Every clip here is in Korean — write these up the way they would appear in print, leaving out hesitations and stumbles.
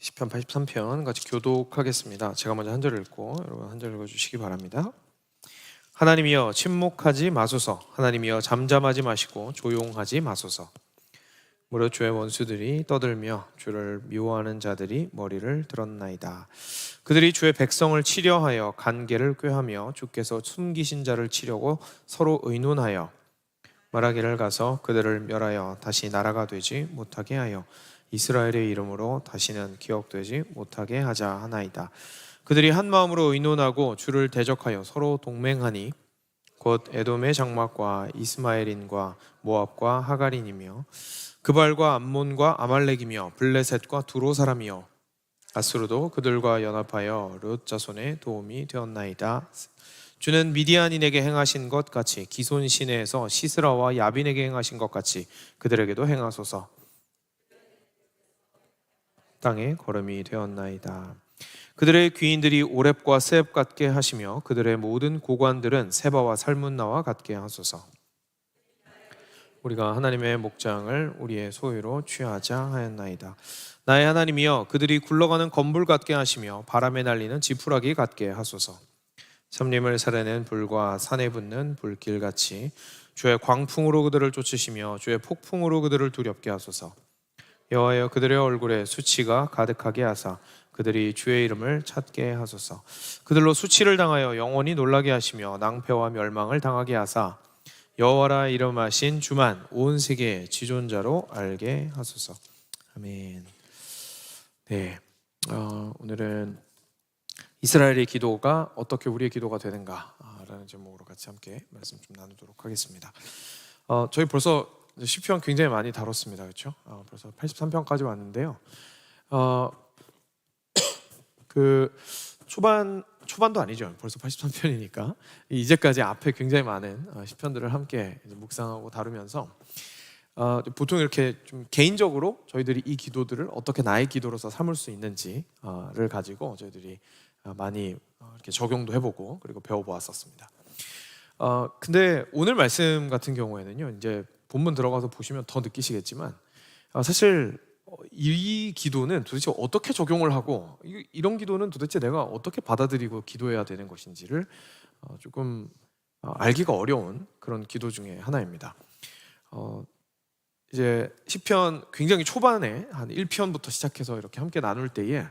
시편 83편 같이 교독하겠습니다. 제가 먼저 한 절 읽고 여러분 한 절 읽어주시기 바랍니다. 하나님이여 침묵하지 마소서. 하나님이여 잠잠하지 마시고 조용하지 마소서. 무릇 주의 원수들이 떠들며 주를 미워하는 자들이 머리를 들었나이다. 그들이 주의 백성을 치려하여 간계를 꾀하며 주께서 숨기신 자를 치려고 서로 의논하여 말하기를 가서 그들을 멸하여 다시 나라가 되지 못하게 하여 이스라엘의 이름으로 다시는 기억되지 못하게 하자 하나이다. 그들이 한 마음으로 의논하고 주를 대적하여 서로 동맹하니 곧 에돔의 장막과 이스마엘인과 모압과 하갈인이며 그발과 암몬과 아말렉이며 블레셋과 두로 사람이요 아수르도 그들과 연합하여 룻 자손의 도움이 되었나이다. 주는 미디안인에게 행하신 것 같이 기손 시내에서 시스라와 야빈에게 행하신 것 같이 그들에게도 행하소서. 땅에 걸음이 되었나이다. 그들의 귀인들이 오렙과 스앱 같게 하시며 그들의 모든 고관들은 세바와 살문나와 같게 하소서. 우리가 하나님의 목장을 우리의 소유로 취하자 하였나이다. 나의 하나님이여 그들이 굴러가는 건불 같게 하시며 바람에 날리는 지푸라기 같게 하소서. 삼림을 살해낸 불과 산에 붙는 불길같이 주의 광풍으로 그들을 쫓으시며 주의 폭풍으로 그들을 두렵게 하소서. 여호와여 그들의 얼굴에 수치가 가득하게 하사 그들이 주의 이름을 찾게 하소서. 그들로 수치를 당하여 영원히 놀라게 하시며 낭패와 멸망을 당하게 하사 여호와라 이름하신 주만 온 세계의 지존자로 알게 하소서. 아멘. 네, 오늘은 이스라엘의 기도가 어떻게 우리의 기도가 되는가라는 제목으로 같이 함께 말씀 좀 나누도록 하겠습니다. 저희 벌써 시편 굉장히 많이 다뤘습니다, 그렇죠? 벌써 83편까지 왔는데요. 그 초반도 아니죠. 벌써 83편이니까 이제까지 앞에 굉장히 많은 시편들을 함께 묵상하고 다루면서 보통 이렇게 좀 개인적으로 저희들이 이 기도들을 어떻게 나의 기도로서 삼을 수 있는지를 가지고 저희들이 많이 이렇게 적용도 해보고 그리고 배워보았었습니다. 근데 오늘 말씀 같은 경우에는요, 이제 본문 들어가서 보시면 더 느끼시겠지만 사실 이 기도는 도대체 어떻게 적용을 하고 이런 기도는 도대체 내가 어떻게 받아들이고 기도해야 되는 것인지를 조금 알기가 어려운 그런 기도 중에 하나입니다. 이제 시편 굉장히 초반에 한 1편부터 시작해서 이렇게 함께 나눌 때에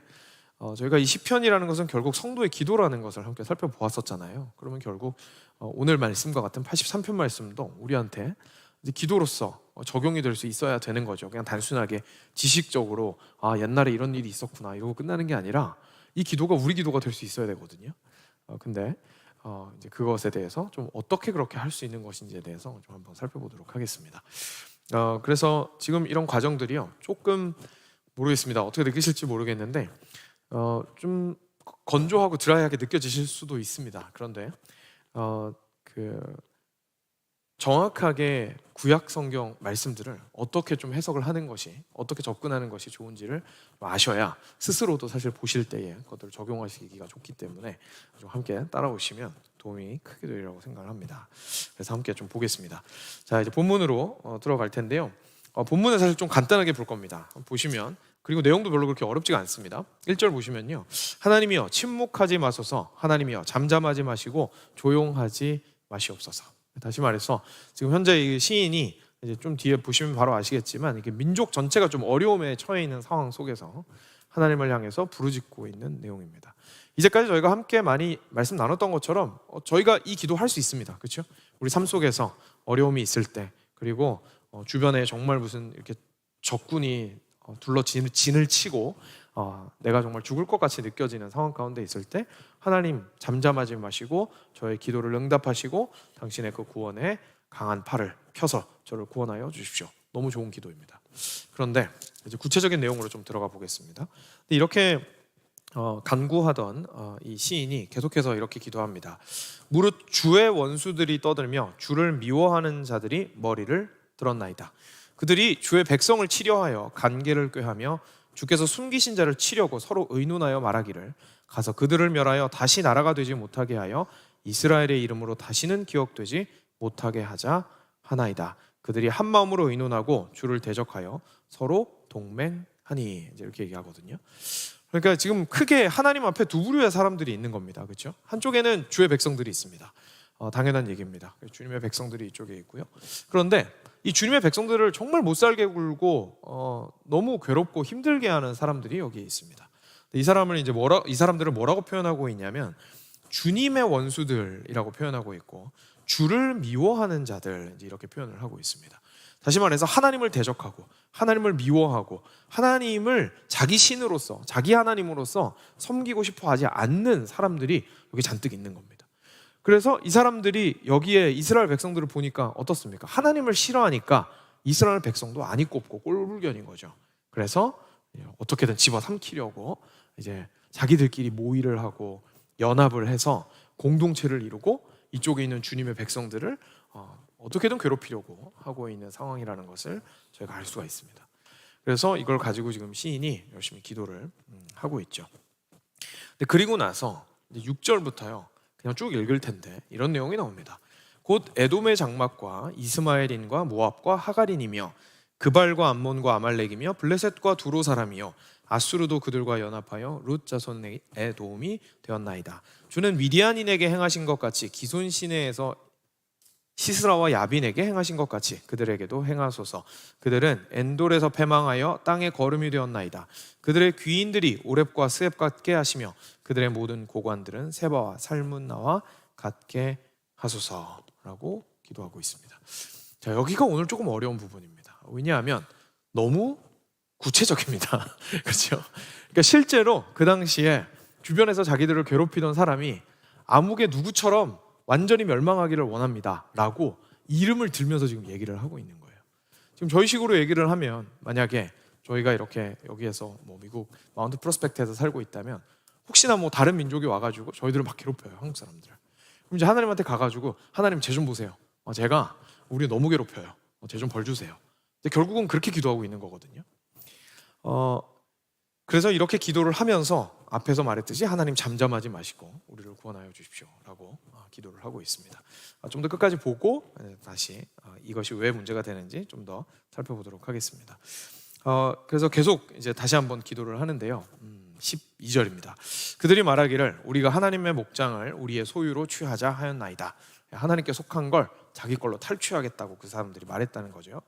저희가 이 시편이라는 것은 결국 성도의 기도라는 것을 함께 살펴보았었잖아요. 그러면 결국 오늘 말씀과 같은 83편 말씀도 우리한테 이제 기도로서 적용이 될 수 있어야 되는 거죠. 그냥 단순하게 지식적으로 옛날에 이런 일이 있었구나 이러고 끝나는 게 아니라 이 기도가 우리 기도가 될 수 있어야 되거든요. 근데 이제 그것에 대해서 좀 어떻게 그렇게 할 수 있는 것인지에 대해서 좀 한번 살펴보도록 하겠습니다. 그래서 지금 이런 과정들이요, 조금 모르겠습니다. 어떻게 느끼실지 모르겠는데 좀 건조하고 드라이하게 느껴지실 수도 있습니다. 그런데 정확하게 구약 성경 말씀들을 어떻게 좀 해석을 하는 것이, 어떻게 접근하는 것이 좋은지를 아셔야 스스로도 사실 보실 때에 그것들을 적용하시기가 좋기 때문에 좀 함께 따라오시면 도움이 크게 되리라고 생각을 합니다. 그래서 함께 좀 보겠습니다. 자, 이제 본문으로 들어갈 텐데요. 본문은 사실 좀 간단하게 볼 겁니다. 보시면, 그리고 내용도 별로 그렇게 어렵지가 않습니다. 1절 보시면요, 하나님이여 침묵하지 마소서. 하나님이여 잠잠하지 마시고 조용하지 마시옵소서. 다시 말해서 지금 현재 이 시인이 이제 좀 뒤에 보시면 바로 아시겠지만 이게 민족 전체가 좀 어려움에 처해 있는 상황 속에서 하나님을 향해서 부르짖고 있는 내용입니다. 이제까지 저희가 함께 많이 말씀 나눴던 것처럼 저희가 이 기도 할 수 있습니다. 그렇죠? 우리 삶 속에서 어려움이 있을 때, 그리고 주변에 정말 무슨 이렇게 적군이 둘러 진을 치고 내가 정말 죽을 것 같이 느껴지는 상황 가운데 있을 때 하나님 잠잠하지 마시고 저의 기도를 응답하시고 당신의 그 구원에 강한 팔을 펴서 저를 구원하여 주십시오. 너무 좋은 기도입니다. 그런데 이제 구체적인 내용으로 좀 들어가 보겠습니다. 이렇게 간구하던 이 시인이 계속해서 이렇게 기도합니다. 무릇 주의 원수들이 떠들며 주를 미워하는 자들이 머리를 들었나이다. 그들이 주의 백성을 치려하여 간계를 꾀하며 주께서 숨기신 자를 치려고 서로 의논하여 말하기를 가서 그들을 멸하여 다시 나라가 되지 못하게 하여 이스라엘의 이름으로 다시는 기억되지 못하게 하자 하나이다. 그들이 한 마음으로 의논하고 주를 대적하여 서로 동맹하니. 하니 이제 이렇게 얘기하거든요. 그러니까 지금 크게 하나님 앞에 두 부류의 사람들이 있는 겁니다. 그렇죠? 한쪽에는 주의 백성들이 있습니다. 당연한 얘기입니다. 주님의 백성들이 이쪽에 있고요. 그런데 이 주님의 백성들을 정말 못 살게 굴고 너무 괴롭고 힘들게 하는 사람들이 여기에 있습니다. 이 사람들을 뭐라고 표현하고 있냐면 주님의 원수들이라고 표현하고 있고 주를 미워하는 자들 이렇게 표현을 하고 있습니다. 다시 말해서 하나님을 대적하고 하나님을 미워하고 하나님을 자기 신으로서 자기 하나님으로서 섬기고 싶어 하지 않는 사람들이 여기 잔뜩 있는 겁니다. 그래서 이 사람들이 여기에 이스라엘 백성들을 보니까 어떻습니까? 하나님을 싫어하니까 이스라엘 백성도 안이 꼽고 꼴불견인 거죠. 그래서 어떻게든 집어삼키려고 이제 자기들끼리 모의를 하고 연합을 해서 공동체를 이루고 이쪽에 있는 주님의 백성들을 어떻게든 괴롭히려고 하고 있는 상황이라는 것을 저희가 알 수가 있습니다. 그래서 이걸 가지고 지금 시인이 열심히 기도를 하고 있죠. 근데 그리고 나서 6절부터요. 그냥 쭉 읽을 텐데 이런 내용이 나옵니다. 곧 에돔의 장막과 이스마엘인과 모압과 하갈인이며 그발과 암몬과 아말렉이며 블레셋과 두로 사람이요 아수르도 그들과 연합하여 룻 자손의 도움이 되었나이다. 주는 미디안인에게 행하신 것 같이 기손 시내에서 시스라와 야빈에게 행하신 것 같이 그들에게도 행하소서. 그들은 엔돌에서 패망하여 땅에 거름이 되었나이다. 그들의 귀인들이 오렙과 스렙 같게 하시며 그들의 모든 고관들은 세바와 살문나와 같게 하소서라고 기도하고 있습니다. 자, 여기가 오늘 조금 어려운 부분입니다. 왜냐하면 너무 구체적입니다. 그렇죠? 그러니까 실제로 그 당시에 주변에서 자기들을 괴롭히던 사람이 아무개 누구처럼 완전히 멸망하기를 원합니다 라고 이름을 들면서 지금 얘기를 하고 있는 거예요. 지금 저희 식으로 얘기를 하면 만약에 저희가 이렇게 여기에서 미국 마운트 프로스펙트에서 살고 있다면 혹시나 다른 민족이 와가지고 저희들을 막 괴롭혀요. 한국 사람들을. 그럼 이제 하나님한테 가가지고 하나님 쟤 좀 보세요. 제가 우리 너무 괴롭혀요. 쟤 좀 벌 주세요. 근데 결국은 그렇게 기도하고 있는 거거든요. 그래서 이렇게 기도를 하면서 앞에서 말했듯이 하나님 잠잠하지 마시고 우리를 구원하여 주십시오 라고 기도를 하고 있습니다. 좀 더 끝까지 보고 다시 이것이 왜 문제가 되는지 좀 더 살펴보도록 하겠습니다. 그래서 계속 이제 다시 한번 기도를 하는데요. 12절입니다. 그들이 말하기를 우리가 하나님의 목장을 우리의 소유로 취하자 하였나이다. 하나님께 속한 걸 자기 걸로 탈취하겠다고 그 사람들이 말했다는 거죠.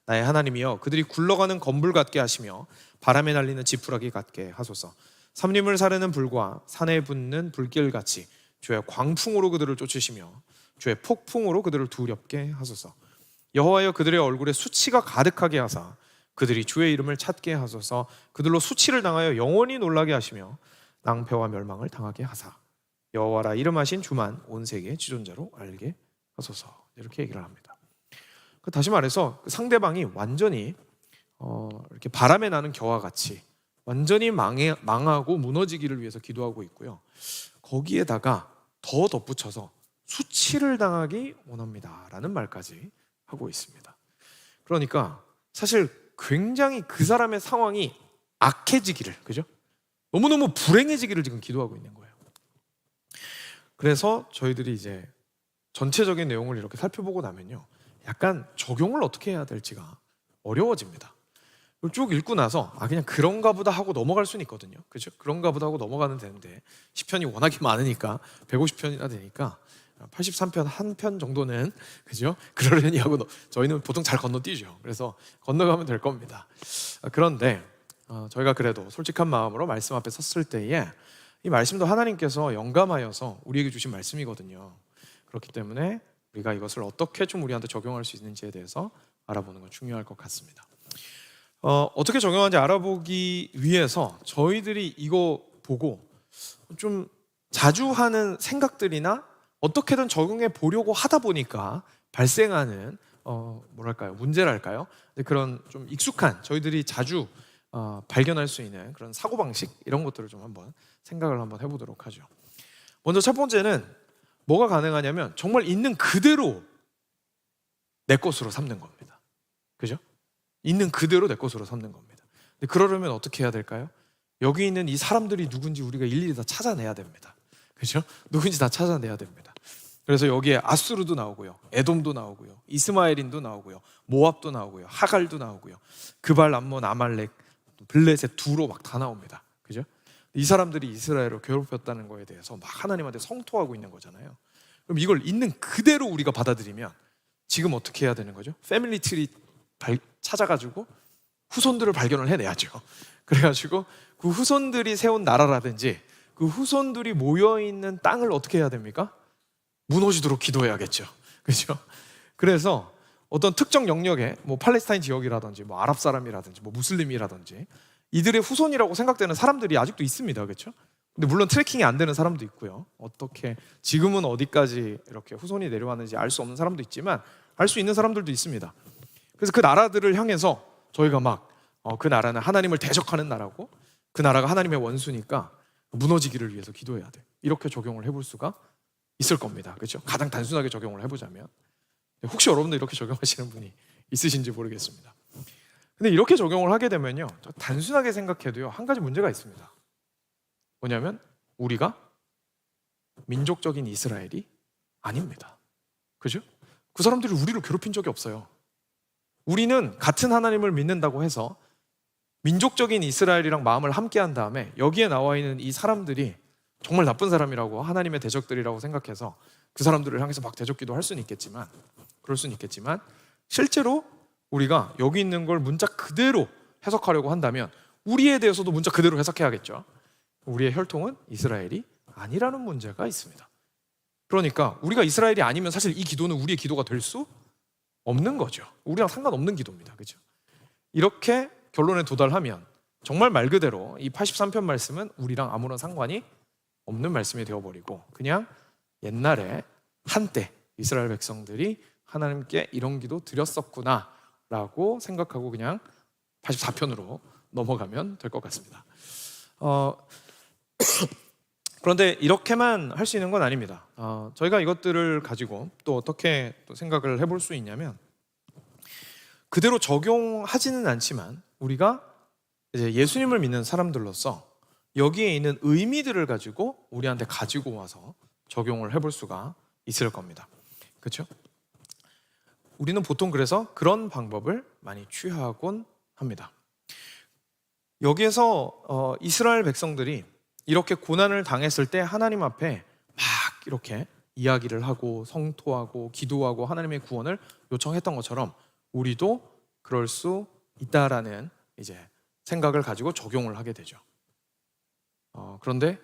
나의 하나님이여 그들이 굴러가는 건불 같게 하시며 바람에 날리는 지푸라기 같게 하소서. 삼림을 사르는 불과 산에 붙는 불길같이 주의 광풍으로 그들을 쫓으시며 주의 폭풍으로 그들을 두렵게 하소서. 여호와여 그들의 얼굴에 수치가 가득하게 하사 그들이 주의 이름을 찾게 하소서. 그들로 수치를 당하여 영원히 놀라게 하시며 낭패와 멸망을 당하게 하사 여호와라 이름하신 주만 온 세계의 지존자로 알게 하소서. 이렇게 얘기를 합니다. 다시 말해서 상대방이 완전히 이렇게 바람에 나는 겨와 같이 완전히 망하고 무너지기를 위해서 기도하고 있고요. 거기에다가 더 덧붙여서 수치를 당하기 원합니다 라는 말까지 하고 있습니다. 그러니까 사실 굉장히 그 사람의 상황이 악해지기를, 그죠? 너무너무 불행해지기를 지금 기도하고 있는 거예요. 그래서 저희들이 이제 전체적인 내용을 이렇게 살펴보고 나면요, 약간 적용을 어떻게 해야 될지가 어려워집니다. 쭉 읽고 나서 그냥 그런가 보다 하고 넘어갈 수는 있거든요. 그렇죠? 그런가 보다 하고 넘어가면 되는데 시편이 워낙에 많으니까 150편이나 되니까 83편 한 편 정도는, 그죠? 그러려니 하고 저희는 보통 잘 건너뛰죠. 그래서 건너가면 될 겁니다. 그런데 저희가 그래도 솔직한 마음으로 말씀 앞에 섰을 때에 이 말씀도 하나님께서 영감하여서 우리에게 주신 말씀이거든요. 그렇기 때문에 우리가 이것을 어떻게 좀 우리한테 적용할 수 있는지에 대해서 알아보는 건 중요할 것 같습니다. 어떻게 적용하는지 알아보기 위해서 저희들이 이거 보고 좀 자주 하는 생각들이나 어떻게든 적용해 보려고 하다 보니까 발생하는 뭐랄까요, 문제랄까요? 그런 좀 익숙한, 저희들이 자주 발견할 수 있는 그런 사고방식, 이런 것들을 좀 한번 생각을 한번 해보도록 하죠. 먼저 첫 번째는 뭐가 가능하냐면 정말 있는 그대로 내 것으로 삼는 겁니다. 그죠? 있는 그대로 내 것으로 삼는 겁니다. 근데 그러려면 어떻게 해야 될까요? 여기 있는 이 사람들이 누군지 우리가 일일이 다 찾아내야 됩니다. 그죠? 누군지 다 찾아내야 됩니다. 그래서 여기에 아수르도 나오고요, 에돔도 나오고요, 이스마엘인도 나오고요, 모압도 나오고요, 하갈도 나오고요, 그발, 암몬, 아말렉, 블레셋, 두로 막 다 나옵니다. 그죠? 이 사람들이 이스라엘을 괴롭혔다는 거에 대해서 막 하나님한테 성토하고 있는 거잖아요. 그럼 이걸 있는 그대로 우리가 받아들이면 지금 어떻게 해야 되는 거죠? 패밀리 트리 찾아가지고 후손들을 발견을 해내야죠. 그래가지고 그 후손들이 세운 나라라든지 그 후손들이 모여있는 땅을 어떻게 해야 됩니까? 무너지도록 기도해야겠죠. 그렇죠? 그래서 어떤 특정 영역에 뭐 팔레스타인 지역이라든지 뭐 아랍 사람이라든지 뭐 무슬림이라든지 이들의 후손이라고 생각되는 사람들이 아직도 있습니다. 그렇죠? 근데 물론 트래킹이 안 되는 사람도 있고요. 어떻게 지금은 어디까지 이렇게 후손이 내려왔는지 알 수 없는 사람도 있지만 알 수 있는 사람들도 있습니다. 그래서 그 나라들을 향해서 저희가 막 그 나라는 하나님을 대적하는 나라고 그 나라가 하나님의 원수니까 무너지기를 위해서 기도해야 돼. 이렇게 적용을 해볼 수가 있을 겁니다. 그렇죠? 가장 단순하게 적용을 해보자면 혹시 여러분들 이렇게 적용하시는 분이 있으신지 모르겠습니다. 근데 이렇게 적용을 하게 되면요, 단순하게 생각해도요 한 가지 문제가 있습니다. 뭐냐면 우리가 민족적인 이스라엘이 아닙니다. 그죠? 그 사람들이 우리를 괴롭힌 적이 없어요. 우리는 같은 하나님을 믿는다고 해서 민족적인 이스라엘이랑 마음을 함께 한 다음에 여기에 나와 있는 이 사람들이 정말 나쁜 사람이라고 하나님의 대적들이라고 생각해서 그 사람들을 향해서 막 대적기도 할 수는 있겠지만 그럴 수는 있겠지만 실제로 우리가 여기 있는 걸 문자 그대로 해석하려고 한다면 우리에 대해서도 문자 그대로 해석해야겠죠. 우리의 혈통은 이스라엘이 아니라는 문제가 있습니다. 그러니까 우리가 이스라엘이 아니면 사실 이 기도는 우리의 기도가 될 수 없는 거죠. 우리랑 상관없는 기도입니다. 그렇죠? 이렇게 결론에 도달하면 정말 말 그대로 이 83편 말씀은 우리랑 아무런 상관이 없는 말씀이 되어버리고 그냥 옛날에 한때 이스라엘 백성들이 하나님께 이런 기도 드렸었구나 라고 생각하고 그냥 84편으로 넘어가면 될 것 같습니다. 그런데 이렇게만 할 수 있는 건 아닙니다. 저희가 이것들을 가지고 또 어떻게 또 생각을 해볼 수 있냐면 그대로 적용하지는 않지만 우리가 이제 예수님을 믿는 사람들로서 여기에 있는 의미들을 가지고 우리한테 가지고 와서 적용을 해볼 수가 있을 겁니다. 그렇죠? 우리는 보통 그래서 그런 방법을 많이 취하곤 합니다. 여기에서 이스라엘 백성들이 이렇게 고난을 당했을 때 하나님 앞에 막 이렇게 이야기를 하고 성토하고 기도하고 하나님의 구원을 요청했던 것처럼 우리도 그럴 수 있다라는 이제 생각을 가지고 적용을 하게 되죠. 그런데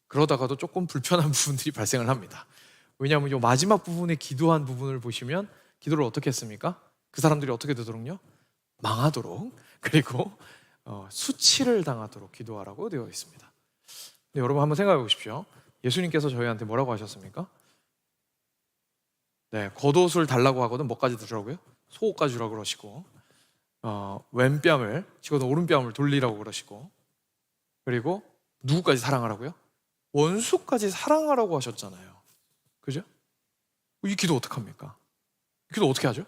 그러다가도 조금 불편한 부분들이 발생을 합니다. 왜냐하면 이 마지막 부분에 기도한 부분을 보시면 기도를 어떻게 했습니까? 그 사람들이 어떻게 되도록요? 망하도록 그리고 수치를 당하도록 기도하라고 되어 있습니다. 근데 여러분 한번 생각해 보십시오. 예수님께서 저희한테 뭐라고 하셨습니까? 네, 겉옷을 달라고 하거든 뭐까지 주라고요? 속옷까지 주라고 그러시고 왼뺨을 치고는 오른뺨을 돌리라고 그러시고 그리고 누구까지 사랑하라고요? 원수까지 사랑하라고 하셨잖아요. 그죠? 이 기도 어떡합니까? 이 기도 어떻게 하죠?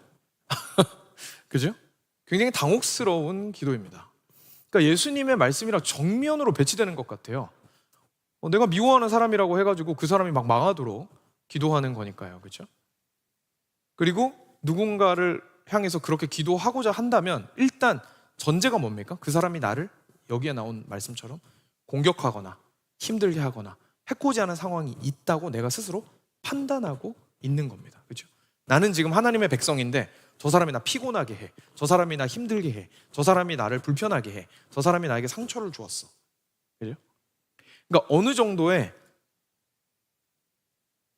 그죠? 굉장히 당혹스러운 기도입니다. 그러니까 예수님의 말씀이랑 정면으로 배치되는 것 같아요. 내가 미워하는 사람이라고 해가지고 그 사람이 막 망하도록 기도하는 거니까요. 그렇죠? 그리고 누군가를 향해서 그렇게 기도하고자 한다면 일단 전제가 뭡니까? 그 사람이 나를 여기에 나온 말씀처럼 공격하거나 힘들게 하거나 해코지 하는 상황이 있다고 내가 스스로 판단하고 있는 겁니다. 그렇죠? 나는 지금 하나님의 백성인데 저 사람이 나 피곤하게 해. 저 사람이 나 힘들게 해. 저 사람이 나를 불편하게 해. 저 사람이 나에게 상처를 주었어. 그죠? 그러니까 어느 정도의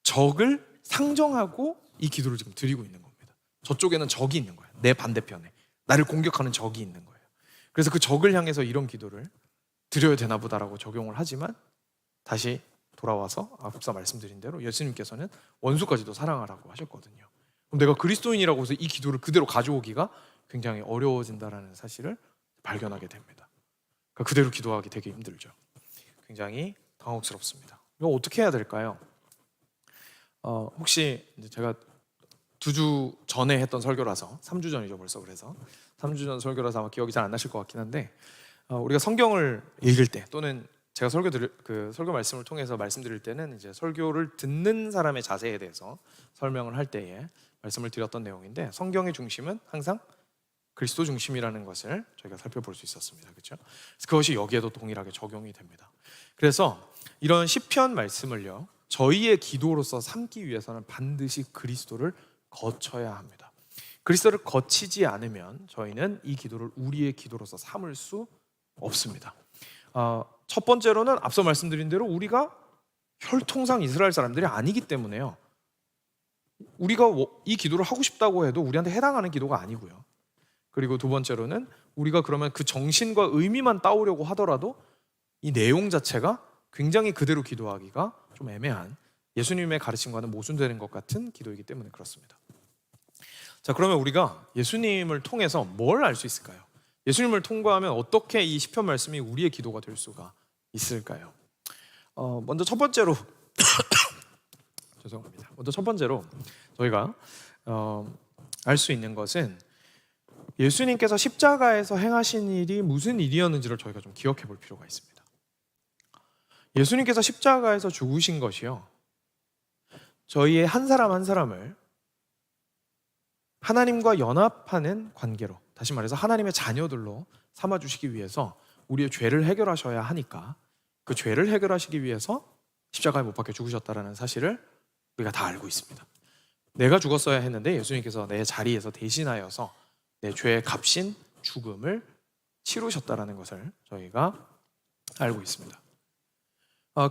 적을 상정하고 이 기도를 지금 드리고 있는 겁니다. 저쪽에는 적이 있는 거예요. 내 반대편에 나를 공격하는 적이 있는 거예요. 그래서 그 적을 향해서 이런 기도를 드려야 되나 보다라고 적용을 하지만 다시 돌아와서 앞서 말씀드린 대로 예수님께서는 원수까지도 사랑하라고 하셨거든요. 그럼 내가 그리스도인이라고 해서 이 기도를 그대로 가져오기가 굉장히 어려워진다는 사실을 발견하게 됩니다. 그러니까 그대로 기도하기 되게 힘들죠. 굉장히 당혹스럽습니다. 이거 어떻게 해야 될까요? 혹시 제가 2주 전에 했던 설교라서 3주 전이죠 벌써. 그래서 3주 전 설교라서 아마 기억이 잘 안 나실 것 같긴 한데 우리가 성경을 읽을 때 또는 제가 설교 말씀을 통해서 말씀드릴 때는 이제 설교를 듣는 사람의 자세에 대해서 설명을 할 때에 말씀을 드렸던 내용인데 성경의 중심은 항상 그리스도 중심이라는 것을 저희가 살펴볼 수 있었습니다. 그렇죠? 그것이 여기에도 동일하게 적용이 됩니다. 그래서 이런 시편 말씀을요, 저희의 기도로서 삼기 위해서는 반드시 그리스도를 거쳐야 합니다. 그리스도를 거치지 않으면 저희는 이 기도를 우리의 기도로서 삼을 수 없습니다. 첫 번째로는 앞서 말씀드린 대로 우리가 혈통상 이스라엘 사람들이 아니기 때문에요. 우리가 이 기도를 하고 싶다고 해도 우리한테 해당하는 기도가 아니고요. 그리고 두 번째로는 우리가 그러면 그 정신과 의미만 따오려고 하더라도 이 내용 자체가 굉장히 그대로 기도하기가 좀 애매한, 예수님의 가르침과는 모순되는 것 같은 기도이기 때문에 그렇습니다. 자, 그러면 우리가 예수님을 통해서 뭘 알 수 있을까요? 예수님을 통과하면 어떻게 이 시편 말씀이 우리의 기도가 될 수가 있을까요? 먼저 첫 번째로 죄송합니다. 먼저 첫 번째로 저희가 알 수 있는 것은 예수님께서 십자가에서 행하신 일이 무슨 일이었는지를 저희가 좀 기억해 볼 필요가 있습니다. 예수님께서 십자가에서 죽으신 것이요, 저희의 한 사람 한 사람을 하나님과 연합하는 관계로, 다시 말해서 하나님의 자녀들로 삼아주시기 위해서 우리의 죄를 해결하셔야 하니까 그 죄를 해결하시기 위해서 십자가에 못 박혀 죽으셨다는 사실을 우리가 다 알고 있습니다. 내가 죽었어야 했는데 예수님께서 내 자리에서 대신하여서 내 죄의 값인 죽음을 치르셨다는 것을 저희가 알고 있습니다.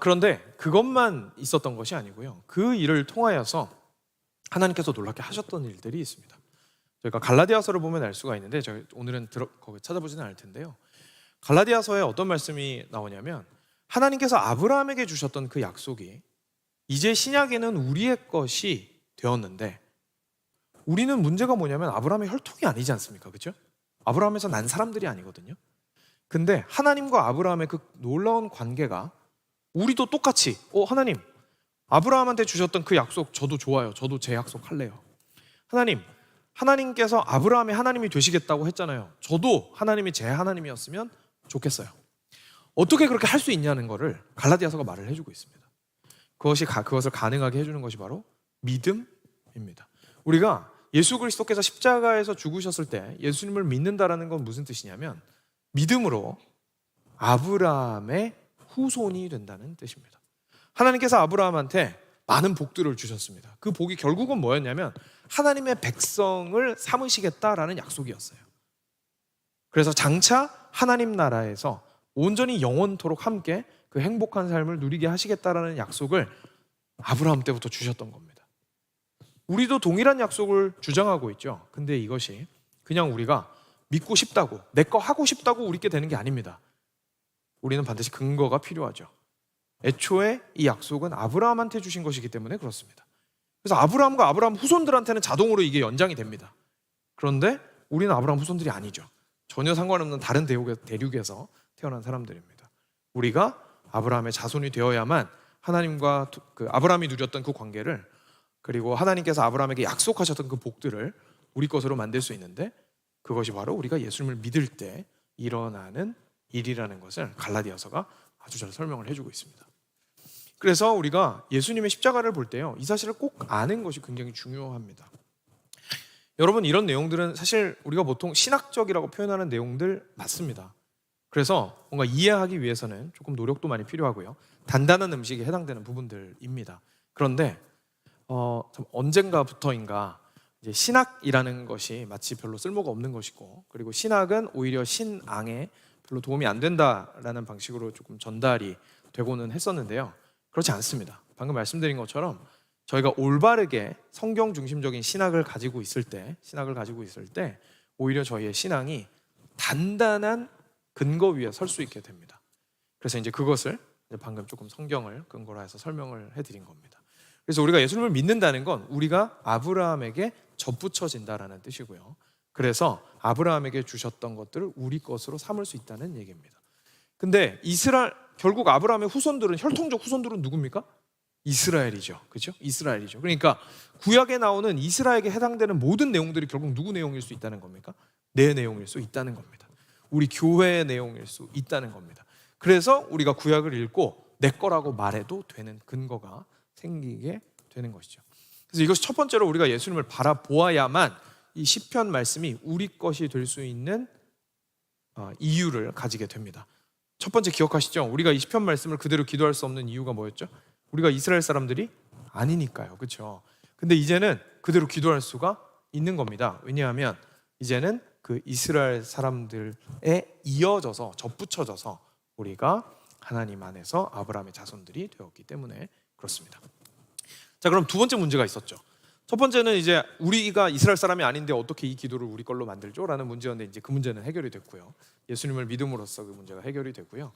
그런데 그것만 있었던 것이 아니고요, 그 일을 통하여서 하나님께서 놀랍게 하셨던 일들이 있습니다. 저희가 갈라디아서를 보면 알 수가 있는데, 저희 오늘은 거기 찾아보지는 않을 텐데요, 갈라디아서에 어떤 말씀이 나오냐면 하나님께서 아브라함에게 주셨던 그 약속이 이제 신약에는 우리의 것이 되었는데, 우리는 문제가 뭐냐면 아브라함의 혈통이 아니지 않습니까? 그렇죠? 아브라함에서 난 사람들이 아니거든요. 근데 하나님과 아브라함의 그 놀라운 관계가 우리도 똑같이 하나님, 아브라함한테 주셨던 그 약속 저도 좋아요. 저도 제 약속 할래요. 하나님께서 아브라함의 하나님이 되시겠다고 했잖아요. 저도 하나님이 제 하나님이었으면 좋겠어요. 어떻게 그렇게 할 수 있냐는 것을 갈라디아서가 말을 해주고 있습니다. 그것을 가능하게 해주는 것이 바로 믿음입니다. 우리가 예수 그리스도께서 십자가에서 죽으셨을 때 예수님을 믿는다라는 건 무슨 뜻이냐면 믿음으로 아브라함의 후손이 된다는 뜻입니다. 하나님께서 아브라함한테 많은 복들을 주셨습니다. 그 복이 결국은 뭐였냐면 하나님의 백성을 삼으시겠다라는 약속이었어요. 그래서 장차 하나님 나라에서 온전히 영원토록 함께 그 행복한 삶을 누리게 하시겠다라는 약속을 아브라함 때부터 주셨던 겁니다. 우리도 동일한 약속을 주장하고 있죠. 근데 이것이 그냥 우리가 믿고 싶다고, 내 거 하고 싶다고 우리께 되는 게 아닙니다. 우리는 반드시 근거가 필요하죠. 애초에 이 약속은 아브라함한테 주신 것이기 때문에 그렇습니다. 그래서 아브라함과 아브라함 후손들한테는 자동으로 이게 연장이 됩니다. 그런데 우리는 아브라함 후손들이 아니죠. 전혀 상관없는 다른 대륙에서 태어난 사람들입니다. 우리가 아브라함의 자손이 되어야만 하나님과 아브라함이 누렸던 그 관계를, 그리고 하나님께서 아브라함에게 약속하셨던 그 복들을 우리 것으로 만들 수 있는데, 그것이 바로 우리가 예수님을 믿을 때 일어나는 일이라는 것을 갈라디아서가 아주 잘 설명을 해주고 있습니다. 그래서 우리가 예수님의 십자가를 볼 때요, 이 사실을 꼭 아는 것이 굉장히 중요합니다. 여러분, 이런 내용들은 사실 우리가 보통 신학적이라고 표현하는 내용들 맞습니다. 그래서 뭔가 이해하기 위해서는 조금 노력도 많이 필요하고요, 단단한 음식에 해당되는 부분들입니다. 그런데 참 언젠가부터인가 이제 신학이라는 것이 마치 별로 쓸모가 없는 것이고, 그리고 신학은 오히려 신앙에 별로 도움이 안 된다라는 방식으로 조금 전달이 되고는 했었는데요, 그렇지 않습니다. 방금 말씀드린 것처럼 저희가 올바르게 성경 중심적인 신학을 가지고 있을 때 오히려 저희의 신앙이 단단한 근거 위에 설 수 있게 됩니다. 그래서 이제 그것을 방금 조금 성경을 근거로 해서 설명을 해드린 겁니다. 그래서 우리가 예수님을 믿는다는 건 우리가 아브라함에게 접붙여진다라는 뜻이고요, 그래서 아브라함에게 주셨던 것들을 우리 것으로 삼을 수 있다는 얘기입니다. 근데 결국 아브라함의 후손들은, 혈통적 후손들은 누굽니까? 이스라엘이죠. 그렇죠? 이스라엘이죠. 그러니까 구약에 나오는 이스라엘에게 해당되는 모든 내용들이 결국 누구 내용일 수 있다는 겁니까? 내 내용일 수 있다는 겁니다. 우리 교회의 내용일 수 있다는 겁니다. 그래서 우리가 구약을 읽고 내 거라고 말해도 되는 근거가 생기게 되는 것이죠. 그래서 이것이 첫 번째로 우리가 예수님을 바라보아야만 이 시편 말씀이 우리 것이 될 수 있는 이유를 가지게 됩니다. 첫 번째 기억하시죠? 우리가 이 시편 말씀을 그대로 기도할 수 없는 이유가 뭐였죠? 우리가 이스라엘 사람들이 아니니까요. 그렇죠? 근데 이제는 그대로 기도할 수가 있는 겁니다. 왜냐하면 이제는 그 이스라엘 사람들에 이어져서 접붙여져서 우리가 하나님 안에서 아브라함의 자손들이 되었기 때문에 그렇습니다. 자, 그럼 두 번째 문제가 있었죠. 첫 번째는 이제 우리가 이스라엘 사람이 아닌데 어떻게 이 기도를 우리 걸로 만들죠? 라는 문제였는데 이제 그 문제는 해결이 됐고요. 예수님을 믿음으로써 그 문제가 해결이 되고요.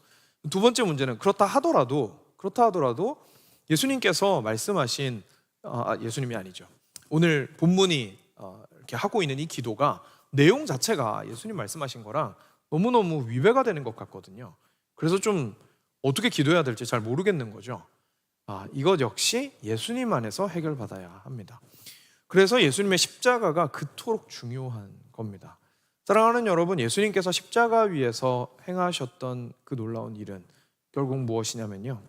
두 번째 문제는 그렇다 하더라도 예수님께서 말씀하신 예수님이 아니죠. 오늘 본문이 이렇게 하고 있는 이 기도가 내용 자체가 예수님 말씀하신 거랑 너무너무 위배가 되는 것 같거든요. 그래서 좀 어떻게 기도해야 될지 잘 모르겠는 거죠. 이것 역시 예수님 안에서 해결받아야 합니다. 그래서 예수님의 십자가가 그토록 중요한 겁니다. 사랑하는 여러분, 예수님께서 십자가 위에서 행하셨던 그 놀라운 일은 결국 무엇이냐면요,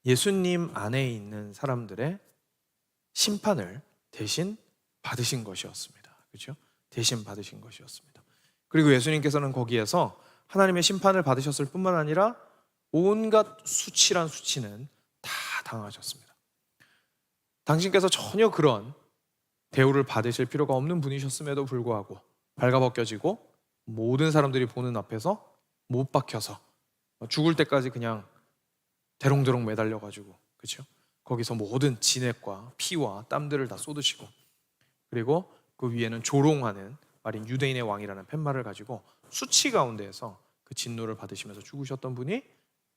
예수님 안에 있는 사람들의 심판을 대신 받으신 것이었습니다. 그렇죠? 대신 받으신 것이었습니다. 그리고 예수님께서는 거기에서 하나님의 심판을 받으셨을 뿐만 아니라 온갖 수치란 수치는 다 당하셨습니다. 당신께서 전혀 그런 대우를 받으실 필요가 없는 분이셨음에도 불구하고 발가벗겨지고 모든 사람들이 보는 앞에서 못 박혀서 죽을 때까지 그냥 대롱대롱 매달려가지고, 그렇죠? 거기서 모든 진액과 피와 땀들을 다 쏟으시고, 그리고 그 위에는 조롱하는 말인 유대인의 왕이라는 팻말을 가지고 수치 가운데에서 그 진노를 받으시면서 죽으셨던 분이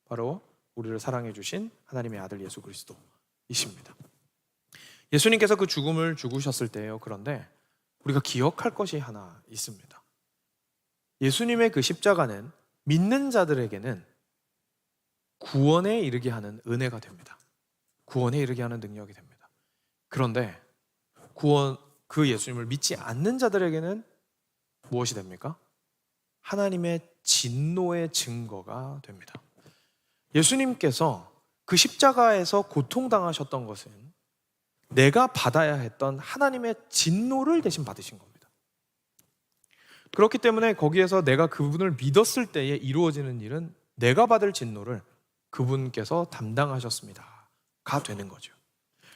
바로 우리를 사랑해 주신 하나님의 아들 예수 그리스도이십니다. 예수님께서 그 죽음을 죽으셨을 때예요. 그런데 우리가 기억할 것이 하나 있습니다. 예수님의 그 십자가는 믿는 자들에게는 구원에 이르게 하는 은혜가 됩니다. 구원에 이르게 하는 능력이 됩니다. 그런데 그 예수님을 믿지 않는 자들에게는 무엇이 됩니까? 하나님의 진노의 증거가 됩니다. 예수님께서 그 십자가에서 고통당하셨던 것은 내가 받아야 했던 하나님의 진노를 대신 받으신 겁니다. 그렇기 때문에 거기에서 내가 그분을 믿었을 때에 이루어지는 일은 내가 받을 진노를 그분께서 담당하셨습니다가 되는 거죠.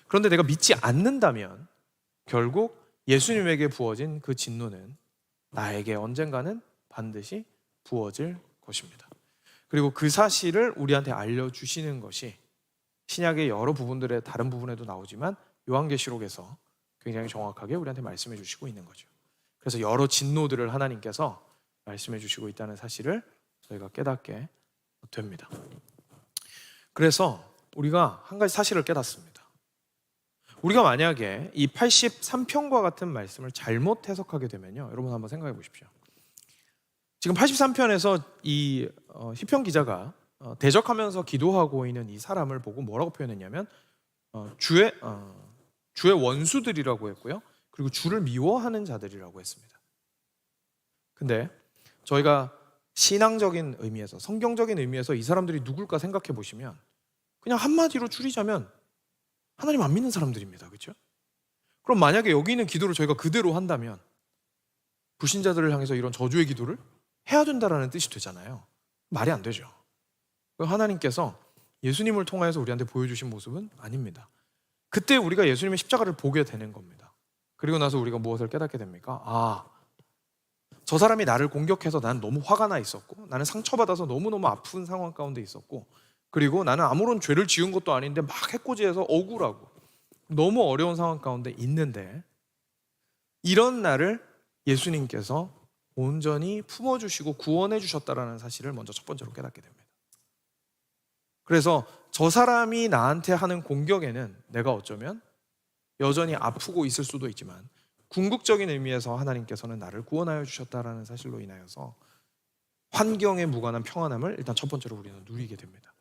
그런데 내가 믿지 않는다면 결국 예수님에게 부어진 그 진노는 나에게 언젠가는 반드시 부어질 것입니다. 그리고 그 사실을 우리한테 알려주시는 것이 신약의 여러 부분들의 다른 부분에도 나오지만 요한계시록에서 굉장히 정확하게 우리한테 말씀해 주시고 있는 거죠. 그래서 여러 진노들을 하나님께서 말씀해 주시고 있다는 사실을 저희가 깨닫게 됩니다. 그래서 우리가 한 가지 사실을 깨닫습니다. 우리가 만약에 이 83편과 같은 말씀을 잘못 해석하게 되면요, 여러분 한번 생각해 보십시오. 지금 83편에서 이 시편 기자가 대적하면서 기도하고 있는 이 사람을 보고 뭐라고 표현했냐면 주의 원수들이라고 했고요. 그리고 주를 미워하는 자들이라고 했습니다. 근데 저희가 신앙적인 의미에서, 성경적인 의미에서 이 사람들이 누굴까 생각해 보시면 그냥 한마디로 줄이자면 하나님 안 믿는 사람들입니다. 그렇죠? 그럼 만약에 여기 있는 기도를 저희가 그대로 한다면 불신자들을 향해서 이런 저주의 기도를 해야 된다라는 뜻이 되잖아요. 말이 안 되죠. 하나님께서 예수님을 통하여서 우리한테 보여주신 모습은 아닙니다. 그때 우리가 예수님의 십자가를 보게 되는 겁니다. 그리고 나서 우리가 무엇을 깨닫게 됩니까? 저 사람이 나를 공격해서 나는 너무 화가 나 있었고, 나는 상처받아서 너무너무 아픈 상황 가운데 있었고, 그리고 나는 아무런 죄를 지은 것도 아닌데 막 해코지해서 억울하고 너무 어려운 상황 가운데 있는데, 이런 나를 예수님께서 온전히 품어주시고 구원해 주셨다라는 사실을 먼저 첫 번째로 깨닫게 됩니다. 그래서 저 사람이 나한테 하는 공격에는 내가 어쩌면 여전히 아프고 있을 수도 있지만 궁극적인 의미에서 하나님께서는 나를 구원하여 주셨다라는 사실로 인하여서 환경에 무관한 평안함을 일단 첫 번째로 우리는 누리게 됩니다.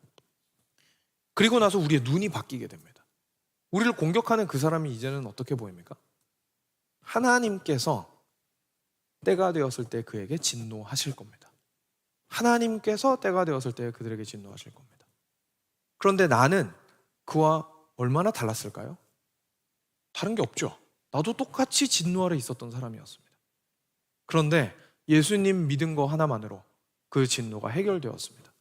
그리고 나서 우리의 눈이 바뀌게 됩니다. 우리를 공격하는 그 사람이 이제는 어떻게 보입니까? 하나님께서 때가 되었을 때 그에게 진노하실 겁니다. 하나님께서 때가 되었을 때 그들에게 진노하실 겁니다. 그런데 나는 그와 얼마나 달랐을까요? 다른 게 없죠. 나도 똑같이 진노 아래 있었던 사람이었습니다. 그런데 예수님 믿은 거 하나만으로 그 진노가 해결되었습니다.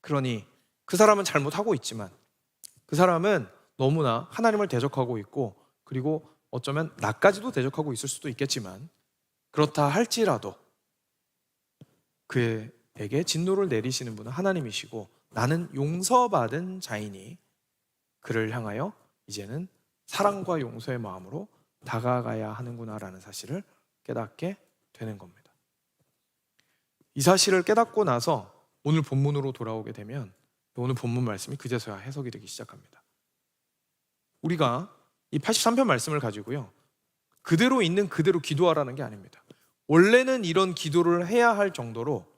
그러니 그 사람은 잘못하고 있지만 그 사람은 너무나 하나님을 대적하고 있고, 그리고 어쩌면 나까지도 대적하고 있을 수도 있겠지만, 그렇다 할지라도 그에게 진노를 내리시는 분은 하나님이시고 나는 용서받은 자이니 그를 향하여 이제는 사랑과 용서의 마음으로 다가가야 하는구나라는 사실을 깨닫게 되는 겁니다. 이 사실을 깨닫고 나서 오늘 본문으로 돌아오게 되면 오늘 본문 말씀이 그제서야 해석이 되기 시작합니다. 우리가 이 83편 말씀을 가지고요, 그대로 있는 그대로 기도하라는 게 아닙니다. 원래는 이런 기도를 해야 할 정도로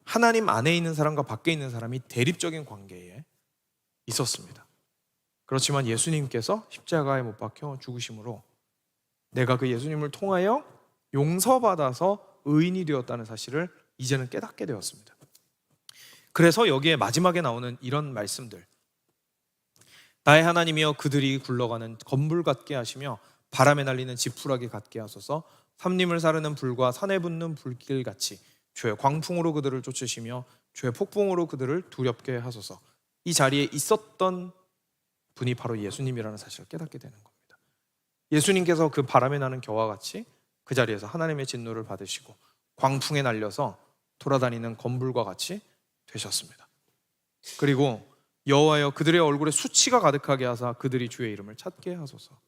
하나님 안에 있는 사람과 밖에 있는 사람이 대립적인 관계에 있었습니다. 그렇지만 예수님께서 십자가에 못 박혀 죽으심으로 내가 그 예수님을 통하여 용서받아서 의인이 되었다는 사실을 이제는 깨닫게 되었습니다. 그래서 여기에 마지막에 나오는 이런 말씀들, 나의 하나님이여 그들이 굴러가는 건불 같게 하시며 바람에 날리는 지푸라기 같게 하소서. 삼림을 사르는 불과 산에 붙는 불길같이 주의 광풍으로 그들을 쫓으시며 주의 폭풍으로 그들을 두렵게 하소서. 이 자리에 있었던 분이 바로 예수님이라는 사실을 깨닫게 되는 겁니다. 예수님께서 그 바람에 나는 겨와 같이 그 자리에서 하나님의 진노를 받으시고 광풍에 날려서 돌아다니는 건불과 같이 되셨습니다. 그리고 여호와여 그들의 얼굴에 수치가 가득하게 하사 그들이 주의 이름을 찾게 하소서.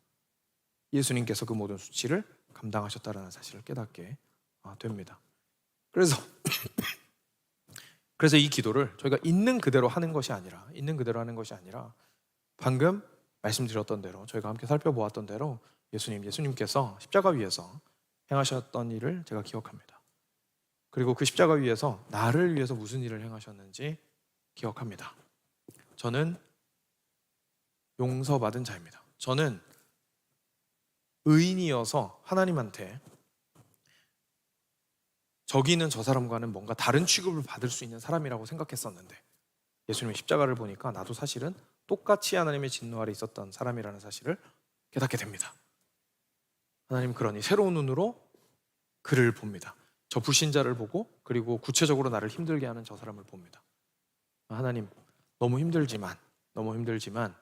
예수님께서 그 모든 수치를 감당하셨다는 사실을 깨닫게 됩니다. 그래서 이 기도를 저희가 있는 그대로 하는 것이 아니라 방금 말씀드렸던 대로, 저희가 함께 살펴보았던 대로 예수님께서 십자가 위에서 행하셨던 일을 제가 기억합니다. 그리고 그 십자가 위에서 나를 위해서 무슨 일을 행하셨는지 기억합니다. 저는 용서받은 자입니다. 저는 의인이어서 하나님한테 저기 있는 저 사람과는 뭔가 다른 취급을 받을 수 있는 사람이라고 생각했었는데, 예수님의 십자가를 보니까 나도 사실은 똑같이 하나님의 진노 아래 있었던 사람이라는 사실을 깨닫게 됩니다. 하나님 그러니 새로운 눈으로 그를 봅니다. 저 불신자를 보고, 그리고 구체적으로 나를 힘들게 하는 저 사람을 봅니다. 하나님 너무 힘들지만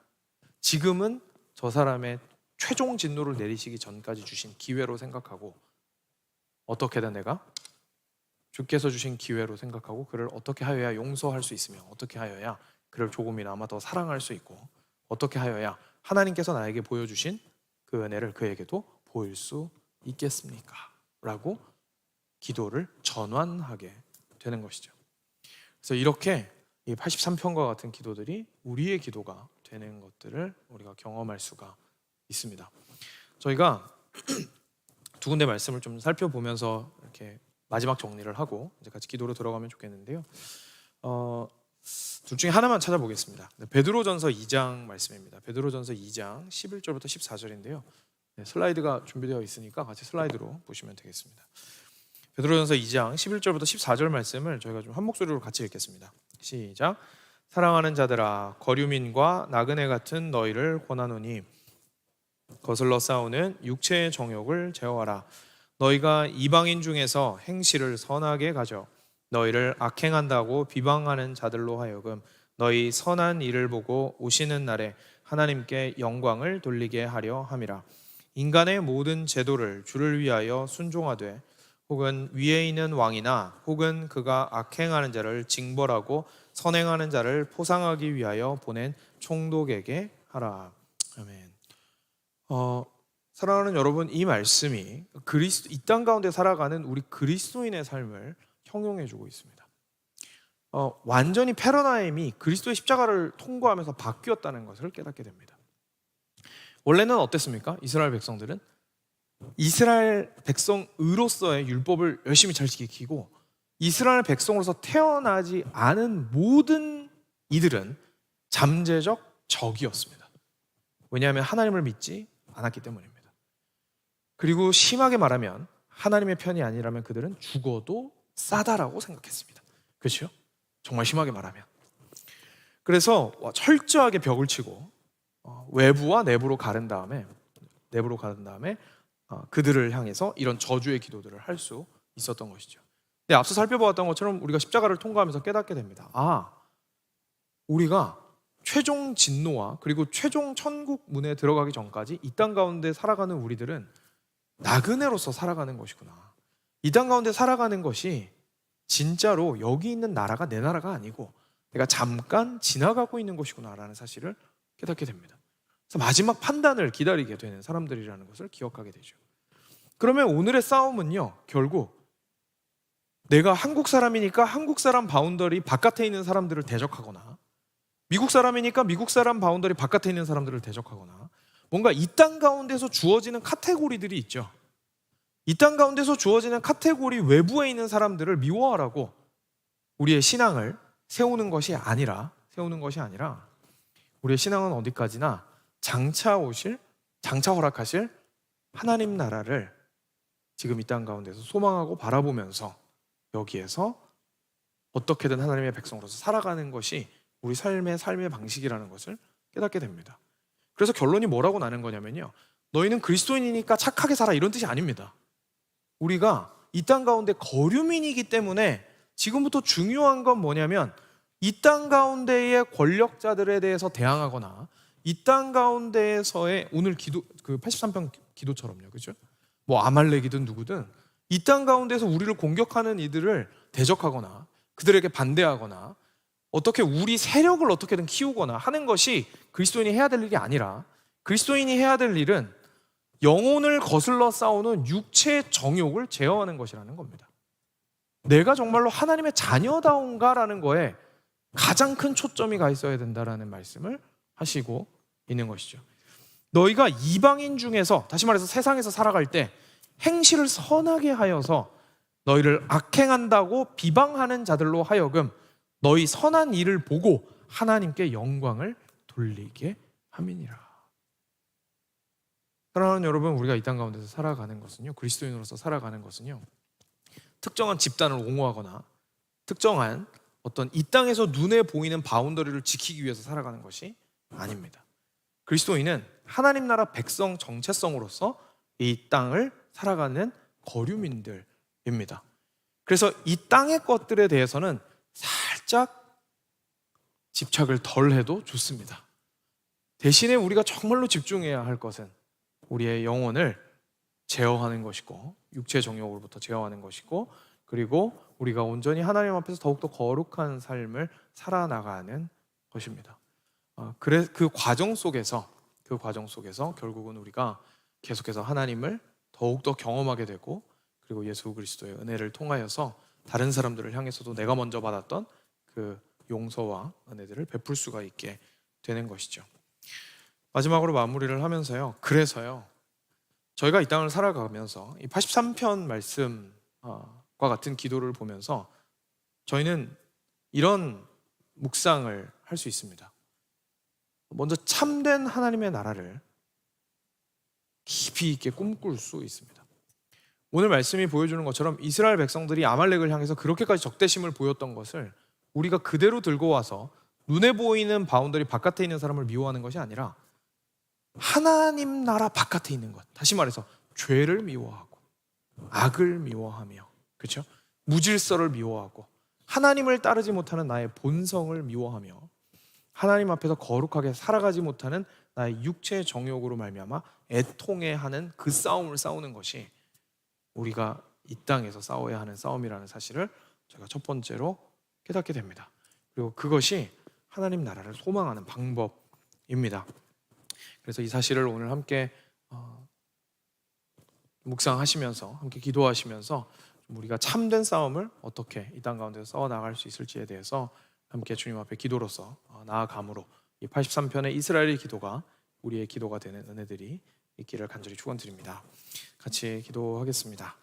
지금은 저 사람의 최종 진노를 내리시기 전까지 주신 기회로 생각하고, 어떻게든 내가 주께서 주신 기회로 생각하고 그를 어떻게 하여야 용서할 수 있으며, 어떻게 하여야 그를 조금이나마 더 사랑할 수 있고, 어떻게 하여야 하나님께서 나에게 보여주신 그 은혜를 그에게도 보일 수 있겠습니까? 라고 기도를 전환하게 되는 것이죠. 그래서 이렇게 이 83편과 같은 기도들이 우리의 기도가 되는 것들을 우리가 경험할 수가 있습니다. 저희가 두 군데 말씀을 좀 살펴보면서 이렇게 마지막 정리를 하고 이제 같이 기도로 들어가면 좋겠는데요. 둘 중에 하나만 찾아보겠습니다. 베드로전서 2장 말씀입니다. 베드로전서 2장 11절부터 14절인데요. 슬라이드가 준비되어 있으니까 같이 슬라이드로 보시면 되겠습니다. 베드로전서 2장 11절부터 14절 말씀을 저희가 좀 한 목소리로 같이 읽겠습니다. 시작. 사랑하는 자들아, 거류민과 나그네 같은 너희를 권하노니 거슬러 싸우는 육체의 정욕을 제어하라. 너희가 이방인 중에서 행실을 선하게 가져 너희를 악행한다고 비방하는 자들로 하여금 너희 선한 일을 보고 오시는 날에 하나님께 영광을 돌리게 하려 함이라. 인간의 모든 제도를 주를 위하여 순종하되 혹은 위에 있는 왕이나 혹은 그가 악행하는 자를 징벌하고 선행하는 자를 포상하기 위하여 보낸 총독에게 하라. 아멘. 사랑하는 여러분, 이 말씀이 이 땅 가운데 살아가는 우리 그리스도인의 삶을 형용해주고 있습니다. 완전히 패러다임이 그리스도의 십자가를 통과하면서 바뀌었다는 것을 깨닫게 됩니다. 원래는 어땠습니까? 이스라엘 백성들은 이스라엘 백성으로서의 율법을 열심히 잘 지키고, 이스라엘 백성으로서 태어나지 않은 모든 이들은 잠재적 적이었습니다. 왜냐하면 하나님을 믿지 않았기 때문입니다. 그리고 심하게 말하면 하나님의 편이 아니라면 그들은 죽어도 싸다라고 생각했습니다. 그렇죠? 정말 심하게 말하면. 그래서 철저하게 벽을 치고 외부와 내부로 가른 다음에 그들을 향해서 이런 저주의 기도들을 할 수 있었던 것이죠. 근데 앞서 살펴보았던 것처럼 우리가 십자가를 통과하면서 깨닫게 됩니다. 우리가 최종 진노와 그리고 최종 천국 문에 들어가기 전까지 이 땅 가운데 살아가는 우리들은 나그네로서 살아가는 것이구나. 이 땅 가운데 살아가는 것이 진짜로 여기 있는 나라가 내 나라가 아니고 내가 잠깐 지나가고 있는 것이구나라는 사실을 깨닫게 됩니다. 그래서 마지막 판단을 기다리게 되는 사람들이라는 것을 기억하게 되죠. 그러면 오늘의 싸움은요, 결국 내가 한국 사람이니까 한국 사람 바운더리 바깥에 있는 사람들을 대적하거나, 미국 사람이니까 미국 사람 바운더리 바깥에 있는 사람들을 대적하거나, 뭔가 이 땅 가운데서 주어지는 카테고리들이 있죠. 이 땅 가운데서 주어지는 카테고리 외부에 있는 사람들을 미워하라고 우리의 신앙을 세우는 것이 아니라 우리의 신앙은 어디까지나 장차 허락하실 하나님 나라를 지금 이 땅 가운데서 소망하고 바라보면서 여기에서 어떻게든 하나님의 백성으로서 살아가는 것이 우리 삶의 방식이라는 것을 깨닫게 됩니다. 그래서 결론이 뭐라고 나는 거냐면요, 너희는 그리스도인이니까 착하게 살아, 이런 뜻이 아닙니다. 우리가 이 땅 가운데 거류민이기 때문에 지금부터 중요한 건 뭐냐면, 이 땅 가운데의 권력자들에 대해서 대항하거나 이 땅 가운데에서의 오늘 기도, 그 83편 기도처럼요, 그죠? 뭐 아말렉이든 누구든 이 땅 가운데서 우리를 공격하는 이들을 대적하거나 그들에게 반대하거나 어떻게 우리 세력을 어떻게든 키우거나 하는 것이 그리스도인이 해야 될 일이 아니라, 그리스도인이 해야 될 일은 영혼을 거슬러 싸우는 육체의 정욕을 제어하는 것이라는 겁니다. 내가 정말로 하나님의 자녀다운가라는 거에 가장 큰 초점이 가 있어야 된다라는 말씀을 하시고 있는 것이죠. 너희가 이방인 중에서, 다시 말해서 세상에서 살아갈 때 행실을 선하게 하여서 너희를 악행한다고 비방하는 자들로 하여금 너희 선한 일을 보고 하나님께 영광을 돌리게 함이니라. 사랑하는 여러분, 우리가 이 땅 가운데서 살아가는 것은요, 그리스도인으로서 살아가는 것은요, 특정한 집단을 옹호하거나 특정한 어떤 이 땅에서 눈에 보이는 바운더리를 지키기 위해서 살아가는 것이 아닙니다. 그리스도인은 하나님 나라 백성 정체성으로서 이 땅을 살아가는 거류민들입니다. 그래서 이 땅의 것들에 대해서는 살짝 집착을 덜 해도 좋습니다. 대신에 우리가 정말로 집중해야 할 것은 우리의 영혼을 제어하는 것이고, 육체 정욕으로부터 제어하는 것이고, 그리고 우리가 온전히 하나님 앞에서 더욱더 거룩한 삶을 살아나가는 것입니다. 그 과정 속에서 결국은 우리가 계속해서 하나님을 더욱더 경험하게 되고, 그리고 예수 그리스도의 은혜를 통하여서 다른 사람들을 향해서도 내가 먼저 받았던 그 용서와 은혜들을 베풀 수가 있게 되는 것이죠. 마지막으로 마무리를 하면서요, 그래서요, 저희가 이 땅을 살아가면서 이 83편 말씀과 같은 기도를 보면서 저희는 이런 묵상을 할 수 있습니다. 먼저 참된 하나님의 나라를 깊이 있게 꿈꿀 수 있습니다. 오늘 말씀이 보여주는 것처럼 이스라엘 백성들이 아말렉을 향해서 그렇게까지 적대심을 보였던 것을 우리가 그대로 들고 와서 눈에 보이는 바운더리 바깥에 있는 사람을 미워하는 것이 아니라 하나님 나라 바깥에 있는 것, 다시 말해서 죄를 미워하고 악을 미워하며, 그렇죠? 무질서를 미워하고 하나님을 따르지 못하는 나의 본성을 미워하며 하나님 앞에서 거룩하게 살아가지 못하는 나의 육체의 정욕으로 말미암아 애통해하는 그 싸움을 싸우는 것이 우리가 이 땅에서 싸워야 하는 싸움이라는 사실을 제가 첫 번째로 깨닫게 됩니다. 그리고 그것이 하나님 나라를 소망하는 방법입니다. 그래서 이 사실을 오늘 함께 묵상하시면서, 함께 기도하시면서 우리가 참된 싸움을 어떻게 이 땅 가운데서 싸워 나갈 수 있을지에 대해서 함께 주님 앞에 기도로서 나아감으로 이 83편의 이스라엘의 기도가 우리의 기도가 되는 은혜들이 있기를 간절히 축원드립니다. 같이 기도하겠습니다.